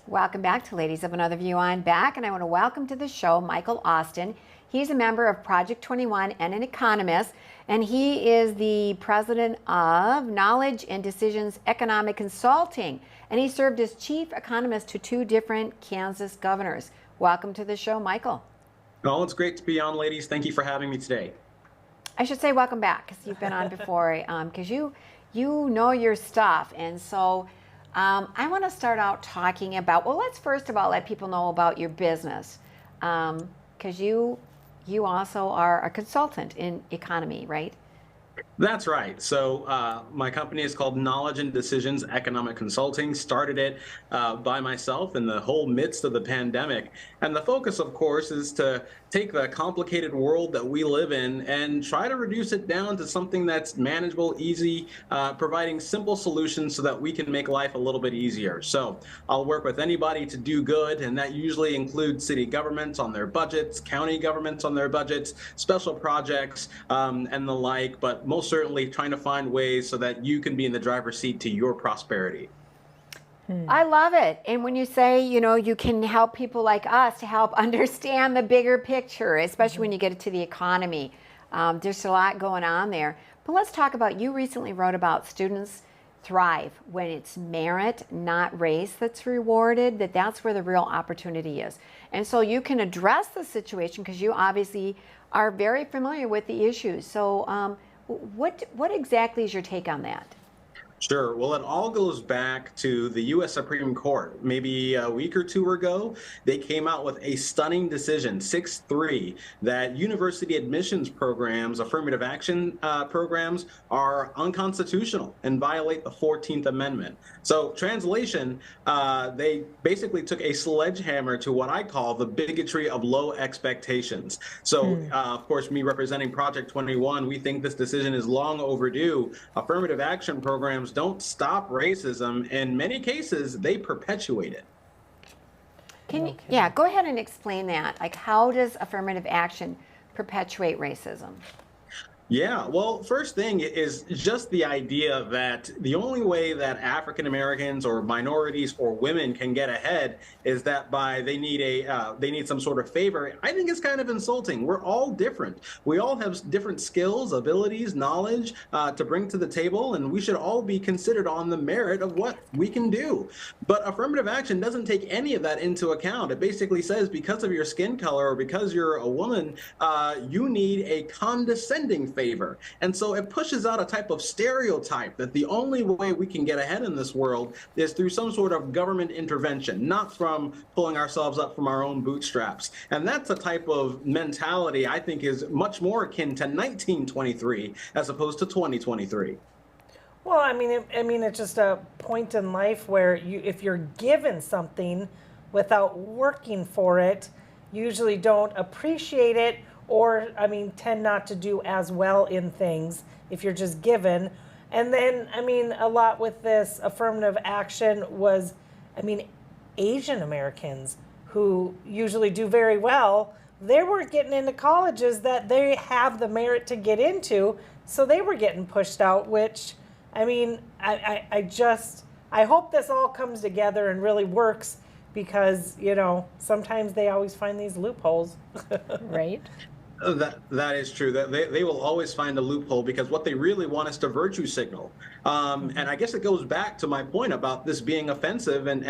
Welcome back to Ladies of Another View. I'm back, and I want to welcome to the show Michael Austin. He's a member of Project 21 and an economist, and he is the president of Knowledge and Decisions Economic Consulting, and he served as chief economist to two different Kansas governors. Welcome to the show, Michael. Oh, it's great to be on, ladies. Thank you for having me today. I should say welcome back, because you've been on before, because you know your stuff, and so I want to start out talking about, well, let's first of all let people know about your business, because you also are a consultant in economy, right? That's right. So my company is called Knowledge and Decisions Economic Consulting. Started it by myself in the whole midst of the pandemic. And the focus, of course, is to take the complicated world that we live in and try to reduce it down to something that's manageable, easy, providing simple solutions so that we can make life a little bit easier. So I'll work with anybody to do good, and that usually includes city governments on their budgets, county governments on their budgets, special projects, and the like, but most certainly trying to find ways so that you can be in the driver's seat to your prosperity. I love it. And when you say, you can help people like us to help understand the bigger picture, especially when you get to the economy, there's a lot going on there. But let's talk about, you recently wrote about students thrive when it's merit, not race, that's rewarded, that's where the real opportunity is. And so you can address the situation because you obviously are very familiar with the issues. So what exactly is your take on that? Sure. Well, it all goes back to the U.S. Supreme Court. Maybe a week or two ago, they came out with a stunning decision, 6-3, that university admissions programs, affirmative action programs, are unconstitutional and violate the 14th Amendment. So, translation, they basically took a sledgehammer to what I call the bigotry of low expectations. So, of course, me representing Project 21, we think this decision is long overdue. Affirmative action programs don't stop racism. In many cases, they perpetuate it. Yeah, go ahead and explain that. Like, how does affirmative action perpetuate racism? Yeah, well, first thing is just the idea that the only way that African Americans or minorities or women can get ahead is that they need some sort of favor. I think it's kind of insulting. We're all different. We all have different skills, abilities, knowledge to bring to the table, and we should all be considered on the merit of what we can do. But affirmative action doesn't take any of that into account. It basically says because of your skin color or because you're a woman, you need a condescending favor. And so it pushes out a type of stereotype that the only way we can get ahead in this world is through some sort of government intervention, not from pulling ourselves up from our own bootstraps. And that's a type of mentality I think is much more akin to 1923 as opposed to 2023. Well, I mean, it's just a point in life where if you're given something without working for it, you usually don't appreciate it, or, tend not to do as well in things if you're just given. And then, a lot with this affirmative action was, Asian Americans who usually do very well, they weren't getting into colleges that they have the merit to get into, so they were getting pushed out, which, I hope this all comes together and really works because, sometimes they always find these loopholes. Right. That is true. That they will always find a loophole because what they really want is to virtue signal. And I guess it goes back to my point about this being offensive and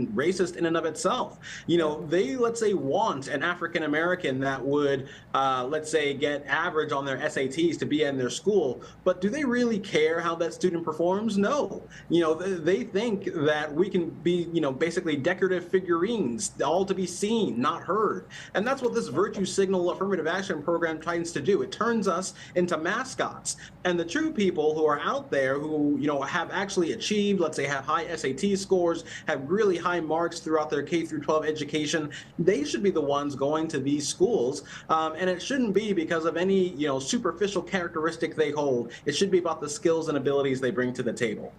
racist in and of itself. They, let's say, want an African American that would, let's say, get average on their SATs to be in their school. But do they really care how that student performs? No. They think that we can be, basically decorative figurines, all to be seen, not heard. And that's what this virtue signal affirmative action program tries to do. It turns us into mascots. And the true people who are out there who, have actually achieved, let's say, have high SAT scores, have really high marks throughout their K through 12 education, they should be the ones going to these schools. And it shouldn't be because of any, superficial characteristic they hold. It should be about the skills and abilities they bring to the table.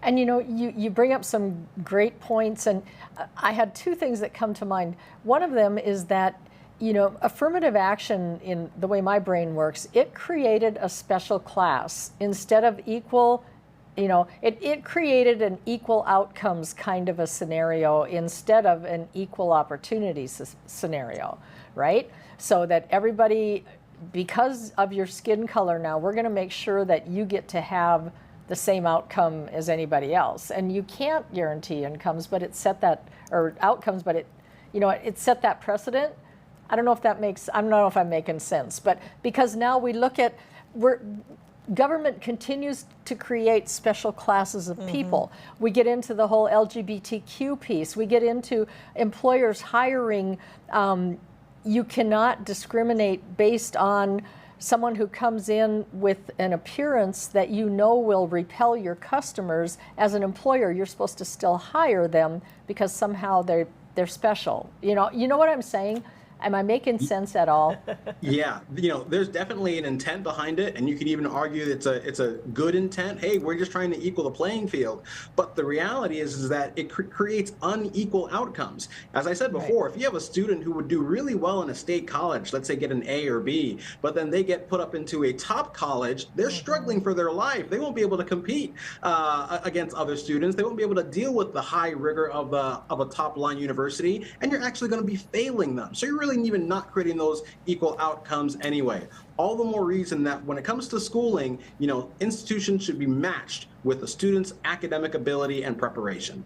And you bring up some great points, and I had two things that come to mind. One of them is that affirmative action, in the way my brain works, it created a special class instead of equal You know, it created an equal outcomes kind of a scenario instead of an equal opportunity scenario, right? So that everybody, because of your skin color now, we're going to make sure that you get to have the same outcome as anybody else. And you can't guarantee incomes, but it set that, or outcomes, but it, you know, it set that precedent. I don't know if that makes, I don't know if I'm making sense, but because now we look at, government continues to create special classes of people. We get into the whole LGBTQ piece. We get into employers hiring. You cannot discriminate based on someone who comes in with an appearance that you know will repel your customers. As an employer, you're supposed to still hire them because somehow they're special. You know what I'm saying? Am I making sense at all? Yeah, you know, there's definitely an intent behind it, and you could even argue that it's a good intent. Hey, we're just trying to equal the playing field. But the reality is that it creates unequal outcomes. As I said before, if you have a student who would do really well in a state college, let's say get an A or B, but then they get put up into a top college, they're struggling for their life. They won't be able to compete against other students. They won't be able to deal with the high rigor of a top line university, and you're actually going to be failing them. So you're really even not creating those equal outcomes anyway. All the more reason that when it comes to schooling, you know, institutions should be matched with the student's academic ability and preparation.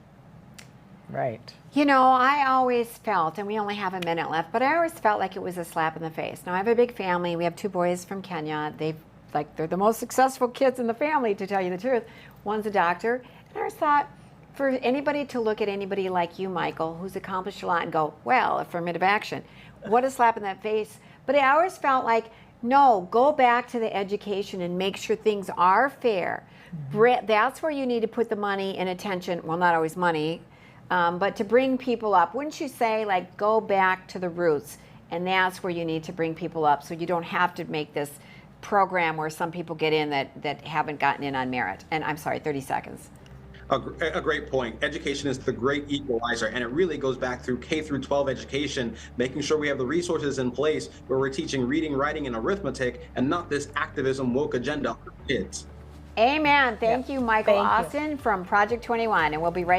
Right. You know, I always felt, and we only have a minute left, but I always felt like it was a slap in the face. Now, I have a big family. We have 2 boys from Kenya. They're the most successful kids in the family, to tell you the truth. One's a doctor. And I always thought, for anybody to look at anybody like you, Michael, who's accomplished a lot and go, well, affirmative action, what a slap in that face. But I always felt like, no, go back to the education and make sure things are fair. That's where you need to put the money and attention. Well, not always money, but to bring people up. Wouldn't you say, like, go back to the roots? And that's where you need to bring people up, so you don't have to make this program where some people get in that haven't gotten in on merit. And I'm sorry, 30 seconds. A great point. Education is the great equalizer, and it really goes back through K through 12 education, making sure we have the resources in place where we're teaching reading, writing, and arithmetic, and not this activism woke agenda for kids. Amen. Thank you, Michael Thank you. Austin from Project 21, and we'll be right back.